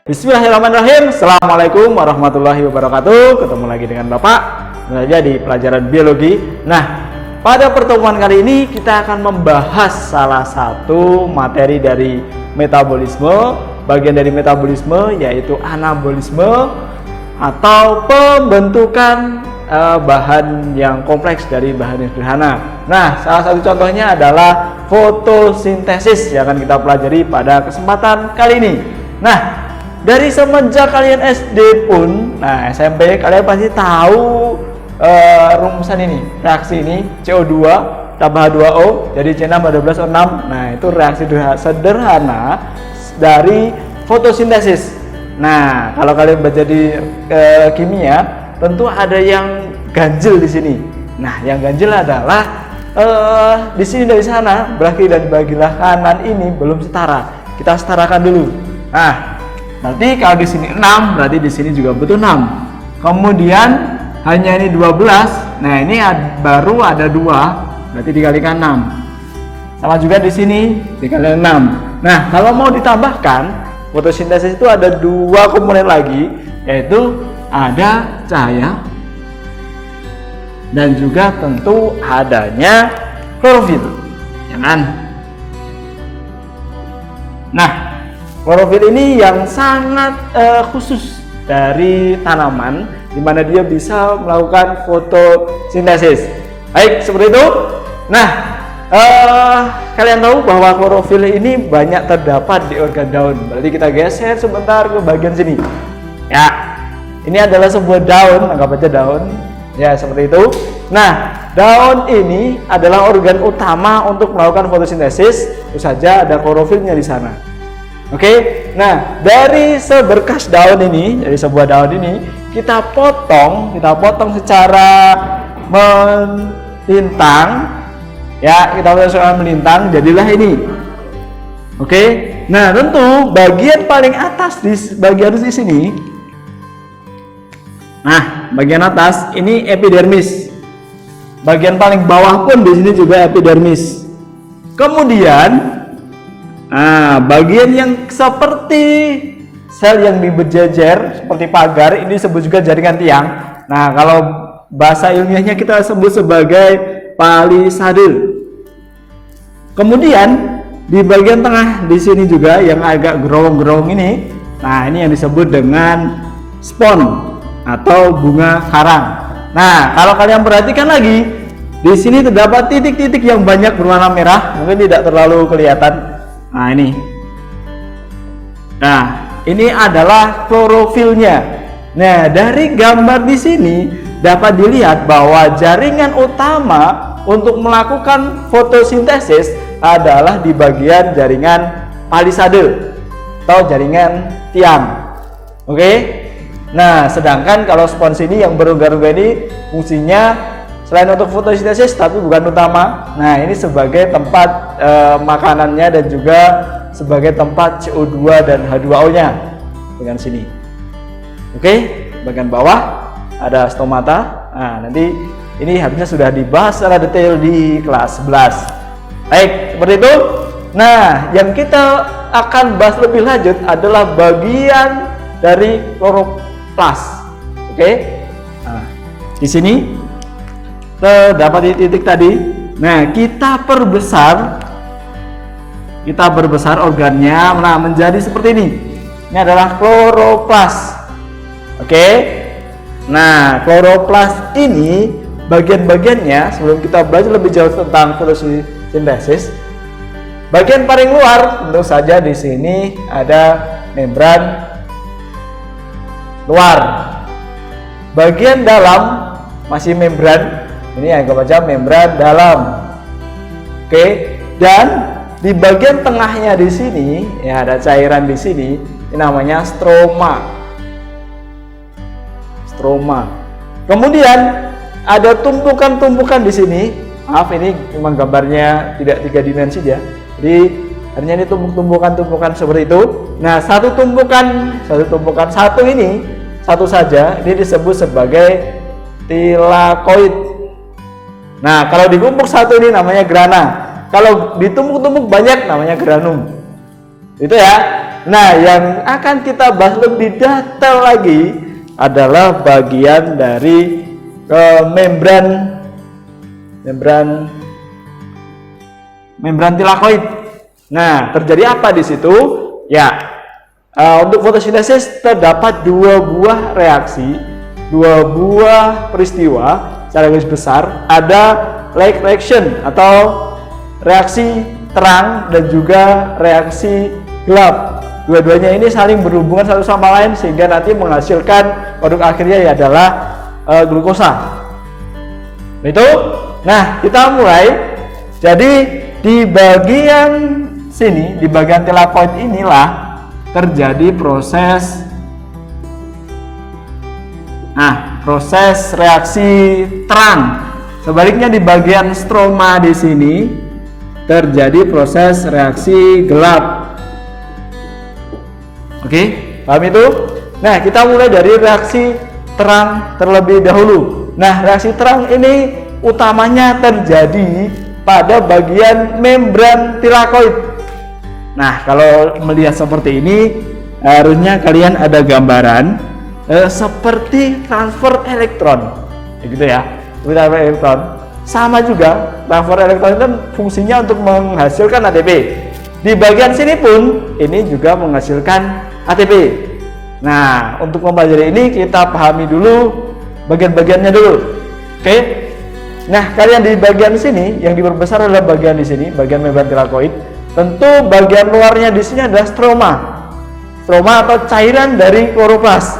Bismillahirrahmanirrahim. Assalamualaikum warahmatullahi wabarakatuh. Ketemu lagi dengan Bapak belajar di pelajaran biologi. Nah, pada pertemuan kali ini kita akan membahas salah satu materi dari metabolisme. Bagian dari metabolisme yaitu anabolisme atau pembentukan bahan yang kompleks dari bahan yang sederhana. Nah, salah satu contohnya adalah fotosintesis yang akan kita pelajari pada kesempatan kali ini. Nah, dari semenjak kalian SD pun, nah SMP kalian pasti tahu rumusan ini, reaksi ini CO2 tambah H2O jadi C6H12O6. Nah, itu reaksi sederhana dari fotosintesis. Nah, kalau kalian belajar di kimia, tentu ada yang ganjil di sini. Nah, yang ganjil adalah di sini dari sana berarti dan bagilah kanan ini belum setara. Kita setarakan dulu. Nah, nanti kalau di sini 6 berarti di sini juga butuh 6. Kemudian hanya ini 12. Nah, ini baru ada 2 berarti dikalikan 6. Sama juga di sini dikalikan 6. Nah, kalau mau ditambahkan fotosintesis itu ada 2 komponen lagi, yaitu ada cahaya dan juga tentu adanya klorofil, ya kan? Nah, klorofil ini yang sangat khusus dari tanaman, di mana dia bisa melakukan fotosintesis. Baik, seperti itu. Nah, kalian tahu bahwa klorofil ini banyak terdapat di organ daun. Berarti kita geser sebentar ke bagian sini. Ya, ini adalah sebuah daun, anggap aja daun. Ya, seperti itu. Nah, daun ini adalah organ utama untuk melakukan fotosintesis. Tentu saja ada klorofilnya di sana. Oke, nah dari seberkas daun ini, dari sebuah daun ini kita potong secara melintang, ya kita potong secara melintang, jadilah ini. Oke, nah tentu bagian paling atas di bagian di sini, nah bagian atas ini epidermis, bagian paling bawah pun di sini juga epidermis. Kemudian nah, bagian yang seperti sel yang berjejer seperti pagar ini disebut juga jaringan tiang. Nah, kalau bahasa ilmiahnya kita sebut sebagai palisade. Kemudian di bagian tengah di sini juga yang agak gerowong-gerowong ini, nah ini yang disebut dengan spon atau bunga karang. Nah, kalau kalian perhatikan lagi, di sini terdapat titik-titik yang banyak berwarna merah, mungkin tidak terlalu kelihatan. Nah, ini adalah klorofilnya. Nah, dari gambar di sini dapat dilihat bahwa jaringan utama untuk melakukan fotosintesis adalah di bagian jaringan palisade atau jaringan tiang. Oke. Nah, sedangkan kalau spons ini yang berungga-ungga ini fungsinya selain untuk fotosintesis tapi bukan utama. Nah, ini sebagai tempat makanannya dan juga sebagai tempat CO2 dan H2O nya dengan sini. Oke, bagian bawah ada stomata. Nah, nanti ini harusnya sudah dibahas secara detail di kelas 11. Baik, seperti itu. Nah, yang kita akan bahas lebih lanjut adalah bagian dari kloroplas. Oke. Nah, di sini terdapat titik tadi. Nah, kita perbesar organnya, nah menjadi seperti ini. Ini adalah kloroplas. Oke. Nah, kloroplas ini bagian-bagiannya, sebelum kita belajar lebih jauh tentang fotosintesis, bagian paling luar tentu saja di sini ada membran luar. Bagian dalam masih membran. Ini anggap aja membran dalam. Oke, dan di bagian tengahnya di sini ya ada cairan di sini, ini namanya stroma. Kemudian ada tumpukan-tumpukan di sini. Maaf, ini memang gambarnya tidak 3 dimensi ya. Jadi artinya ini tumpukan-tumpukan seperti itu. Nah, satu tumpukan satu ini satu saja ini disebut sebagai tilakoid. Nah, kalau dikumpul satu ini namanya grana. Kalau ditumpuk-tumpuk banyak namanya granum. Itu ya. Nah, yang akan kita bahas lebih detail lagi adalah bagian dari membran tilakoid. Nah, terjadi apa di situ? Ya, untuk fotosintesis terdapat dua buah reaksi, dua buah peristiwa secara garis besar. Ada light reaction atau reaksi terang dan juga reaksi gelap. Dua-duanya ini saling berhubungan satu sama lain sehingga nanti menghasilkan produk akhirnya ya adalah glukosa. Itu. Nah, kita mulai. Jadi di bagian sini, di bagian tilakoid inilah terjadi proses proses reaksi terang. Sebaliknya di bagian stroma di sini terjadi proses reaksi gelap. Oke, paham itu? Nah, kita mulai dari reaksi terang terlebih dahulu. Nah, reaksi terang ini utamanya terjadi pada bagian membran tilakoid. Nah, kalau melihat seperti ini, harusnya kalian ada gambaran seperti transfer elektron, gitu ya. Transfer elektron sama juga, transfer elektron itu fungsinya untuk menghasilkan ATP. Di bagian sini pun ini juga menghasilkan ATP. Nah, untuk mempelajari ini kita pahami dulu bagian-bagiannya dulu. Oke. Nah, kalian di bagian sini yang diperbesar adalah bagian di sini, bagian membran tilakoid. Tentu bagian luarnya di sini adalah stroma. Stroma atau cairan dari kloroplas.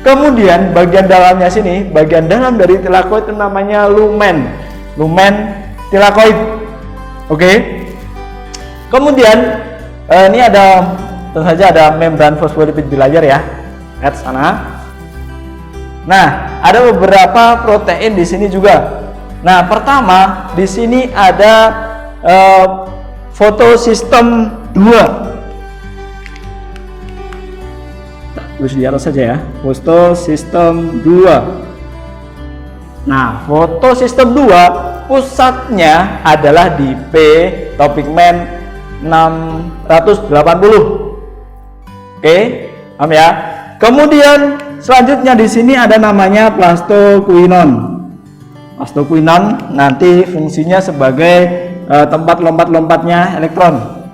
Kemudian bagian dalamnya sini, bagian dalam dari tilakoid itu namanya lumen. Lumen tilakoid. Oke. Kemudian ini ada tentu saja ada membran fosfolipid bilayer ya, lihat sana. Nah, ada beberapa protein di sini juga. Nah, pertama di sini ada fotosistem 2. Tulis di atas saja ya, fotosistem 2. Nah, fotosistem 2 pusatnya adalah di P topikmen 680. Oke, paham ya? Kemudian selanjutnya di sini ada namanya plastoquinon. Plastoquinon nanti fungsinya sebagai tempat lompat-lompatnya elektron.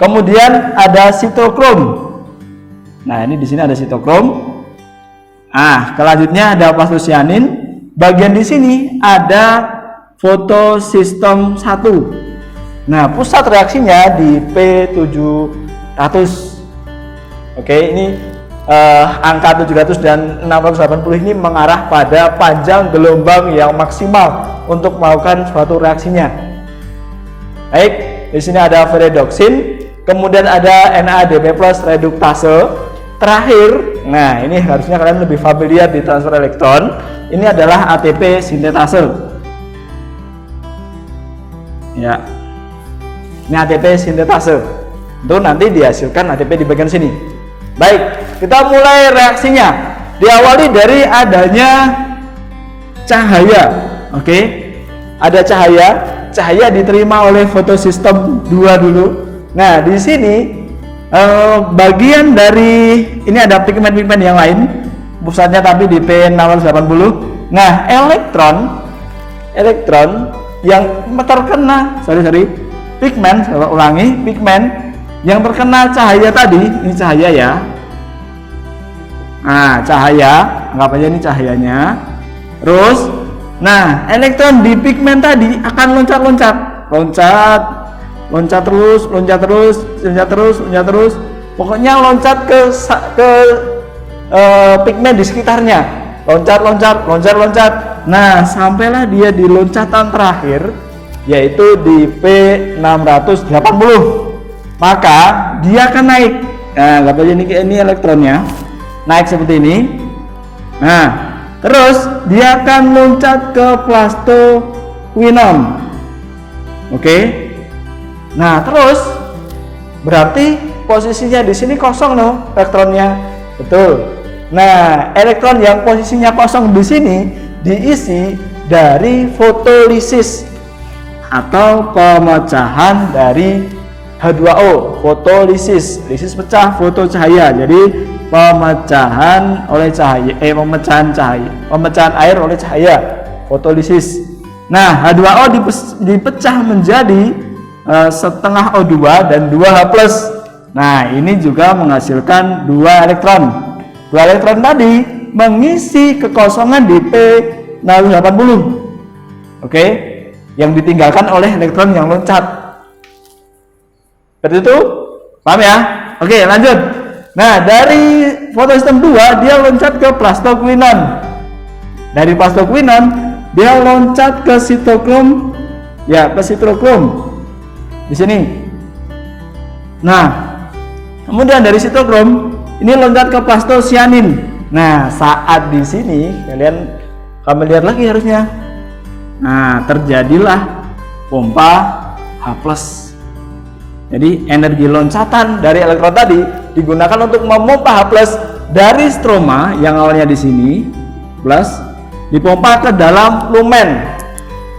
Kemudian ada sitokrom. Nah, ini di sini ada sitokrom. Selanjutnya ada plastocyanin. Bagian di sini ada fotosistem 1. Nah, pusat reaksinya di P700. Oke, ini angka 700 dan 680 ini mengarah pada panjang gelombang yang maksimal untuk melakukan suatu reaksinya. Baik, di sini ada ferredoxin, kemudian ada NADP+ reduktase. Terakhir, nah ini harusnya kalian lebih familiar di transfer elektron. Ini adalah ATP sintetase. Ya, ini ATP sintetase. Itu nanti dihasilkan ATP di bagian sini. Baik, kita mulai reaksinya. Diawali dari adanya cahaya. Oke, ada cahaya diterima oleh fotosistem 2 dulu. Nah, di sini bagian dari ini ada pigmen-pigmen yang lain, pusatnya tapi di P680. Nah, elektron yang terkena pigmen, saya ulangi, pigmen yang terkena cahaya tadi, ini cahaya ya. Nah, cahaya, anggap aja ini cahayanya. Terus, nah, elektron di pigmen tadi akan loncat terus. Pokoknya loncat ke pigmen di sekitarnya. Loncat. Nah, sampailah dia di loncatan terakhir, yaitu di P680. Maka dia akan naik. Nah, anggap aja ini elektronnya naik seperti ini. Nah, terus dia akan loncat ke plastoquinon. Oke. Nah, terus berarti posisinya di sini kosong loh elektronnya. Betul. Nah, elektron yang posisinya kosong di sini diisi dari fotolisis atau pemecahan dari H2O, fotolisis, lisis pecah, foto cahaya. Jadi pemecahan air oleh cahaya, fotolisis. Nah, H2O dipecah menjadi setengah O2 dan 2H+. Nah, ini juga menghasilkan 2 elektron. 2 elektron tadi mengisi kekosongan di P-80. Oke, yang ditinggalkan oleh elektron yang loncat. Seperti itu? Paham ya? Oke, lanjut. Nah, dari fotosistem 2 dia loncat ke plastoquinon. Dari plastoquinon dia loncat ke sitokrom, ya, ke sitrokrom. Di sini. Nah, kemudian dari sitokrom ini loncat ke plastosianin. Nah, saat di sini kami lihat lagi harusnya. Nah, terjadilah pompa H+. Jadi energi loncatan dari elektron tadi digunakan untuk memompa H+ dari stroma yang awalnya di sini plus dipompa ke dalam lumen,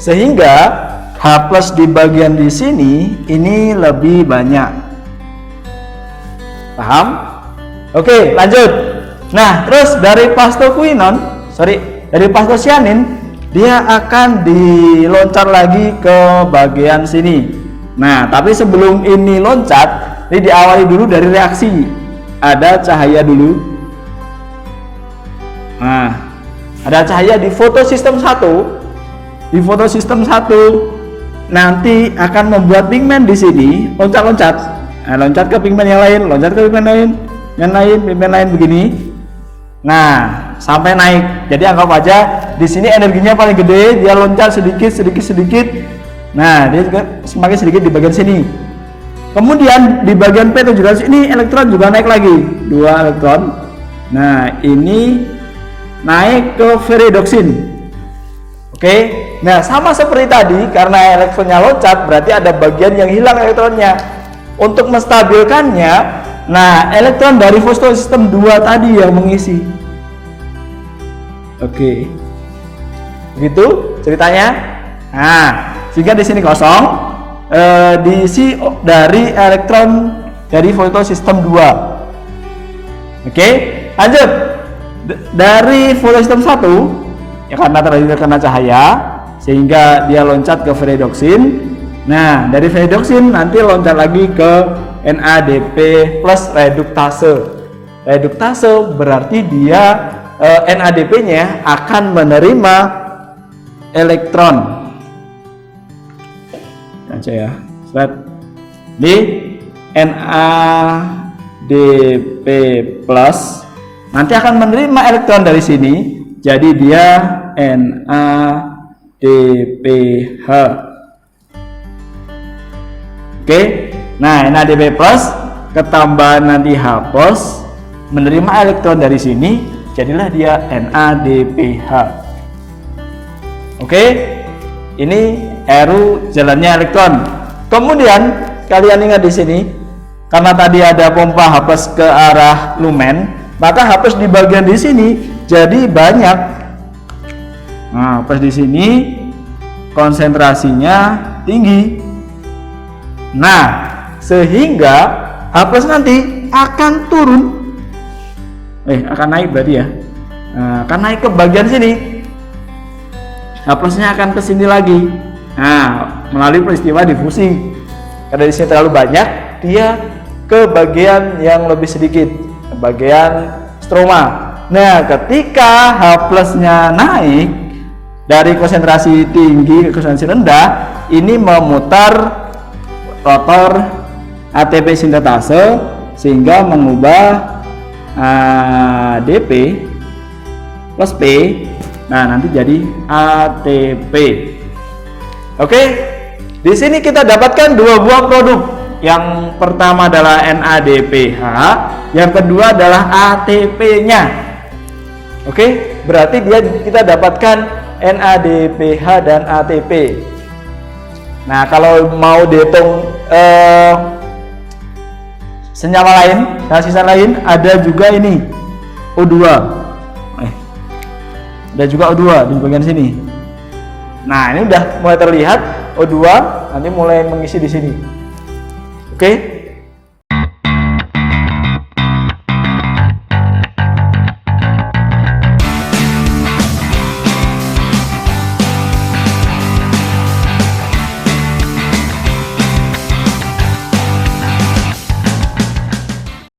sehingga H+ di bagian di sini ini lebih banyak. Paham? Oke, lanjut. Nah, terus dari plastosianin dia akan diloncat lagi ke bagian sini. Nah, tapi sebelum ini loncat, ini diawali dulu dari reaksi. Ada cahaya dulu. Nah, ada cahaya di fotosistem 1. Di fotosistem 1 nanti akan membuat pigmen di sini loncat-loncat. Nah, loncat ke pigmen yang lain, loncat ke pigmen lain, pigmen lain begini. Nah, sampai naik. Jadi anggap aja di sini energinya paling gede, dia loncat sedikit. Nah, dia juga semakin sedikit di bagian sini. Kemudian di bagian P17 ini elektron juga naik lagi, 2 elektron. Nah, ini naik ke ferredoxin. Oke. Nah, sama seperti tadi, karena elektronnya loncat, berarti ada bagian yang hilang elektronnya. Untuk menstabilkannya, nah, elektron dari fotosistem 2 tadi yang mengisi. Oke. Begitu ceritanya. Nah, sehingga di sini kosong, diisi dari elektron dari fotosistem 2. Oke, lanjut. Dari fotosistem 1 ya, karena terkena cahaya sehingga dia loncat ke ferredoxin. Nah, dari ferredoxin nanti loncat lagi ke NADP plus reduktase. Reduktase berarti dia NADP-nya akan menerima elektron. Aja ya, di NADP plus nanti akan menerima elektron dari sini, jadi dia NADPH. Oke, nah NADP plus ketambahan nanti H+ menerima elektron dari sini, jadilah dia NADPH. Oke, ini RU jalannya elektron. Kemudian kalian ingat di sini, karena tadi ada pompa H+ ke arah lumen, maka H+ di bagian di sini jadi banyak. Nah, H+ di sini konsentrasinya tinggi. Nah, sehingga H+ nanti akan turun. Akan naik berarti ya. Nah, akan naik ke bagian sini. H+-nya akan ke sini lagi. Nah, melalui peristiwa difusi. Karena di sini terlalu banyak, dia ke bagian yang lebih sedikit, ke bagian stroma. Nah, ketika H+-nya naik dari konsentrasi tinggi ke konsentrasi rendah, ini memutar rotor ATP sintetase sehingga mengubah ADP plus P. Nah, nanti jadi ATP. Oke, di sini kita dapatkan 2 buah produk. Yang pertama adalah NADPH, yang kedua adalah ATP-nya. Oke, berarti kita dapatkan NADPH dan ATP. Nah, kalau mau dihitung senyawa lain, sisa lain, ada juga ini O2. Ada juga O2 di bagian sini. Nah, ini udah mulai terlihat O2 nanti mulai mengisi di sini. Oke.